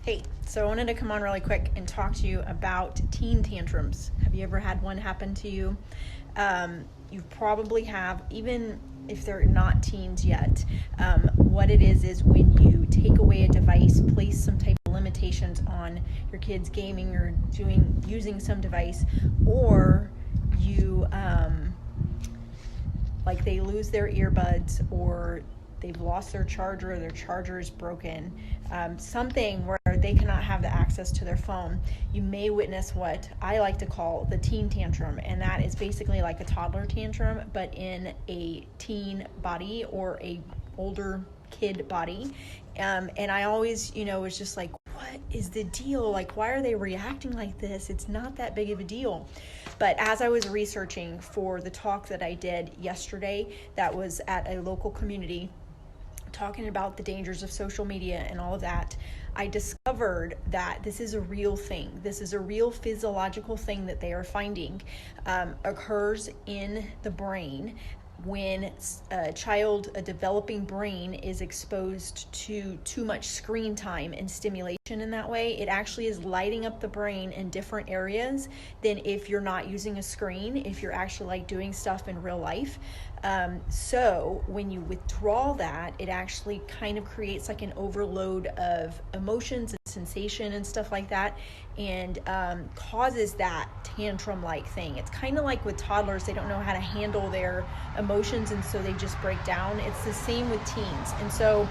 Hey, so I wanted to come on really quick and talk to you about teen tantrums. Have you ever had one happen to you? You probably have, even if they're not teens yet. What it is when you take away a device, place some type of limitations on your kids gaming or using some device, or you like they lose their earbuds, or they've lost their charger, or their charger is broken, something where they cannot have the access to their phone. You may witness what I like to call the teen tantrum, and that is basically like a toddler tantrum, but in a teen body or a older kid body. And I always, was just like, what is the deal? Like, why are they reacting like this? It's not that big of a deal. But as I was researching for the talk that I did yesterday, that was at a local community, talking about the dangers of social media and all of that, I discovered that this is a real thing. This is a real physiological thing that they are finding occurs in the brain when a developing brain is exposed to too much screen time and stimulation in that way. It actually is lighting up the brain in different areas than if you're not using a screen, if you're actually like doing stuff in real life. So when you withdraw that, it actually kind of creates like an overload of emotions and sensation and stuff like that, and causes that tantrum-like thing. It's kind of like with toddlers, they don't know how to handle their emotions, and so they just break down. It's the same with teens. And so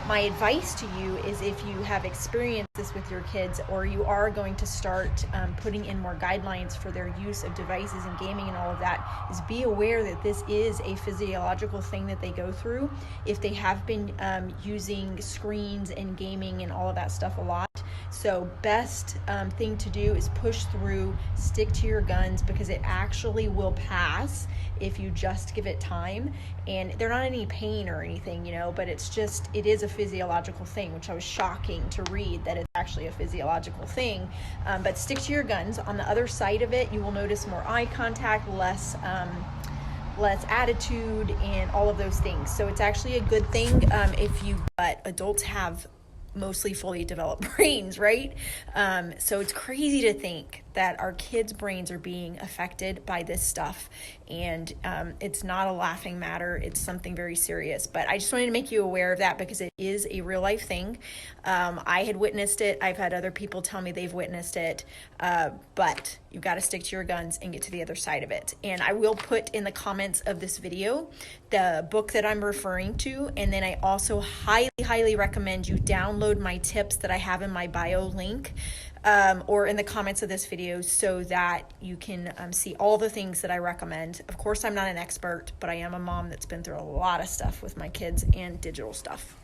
my advice to you is, if you have experienced this with your kids, or you are going to start putting in more guidelines for their use of devices and gaming and all of that, is be aware that this is a physiological thing that they go through if they have been using screens and gaming and all of that stuff a lot. So best thing to do is push through, stick to your guns, because it actually will pass if you just give it time. And they're not in any pain or anything, but it is a physiological thing, which I was shocking to read that it's actually a physiological thing. But stick to your guns. On the other side of it, you will notice more eye contact, less attitude, and all of those things. So it's actually a good thing but adults have mostly fully developed brains, right? So it's crazy to think that our kids' brains are being affected by this stuff, and it's not a laughing matter. It's something very serious. But I just wanted to make you aware of that, because it is a real life thing. I had witnessed it. I've had other people tell me they've witnessed it, but you've got to stick to your guns and get to the other side of it. And I will put in the comments of this video the book that I'm referring to, and then I also highly recommend you download my tips that I have in my bio link, or in the comments of this video, so that you can see all the things that I recommend. Of course, I'm not an expert, but I am a mom that's been through a lot of stuff with my kids and digital stuff.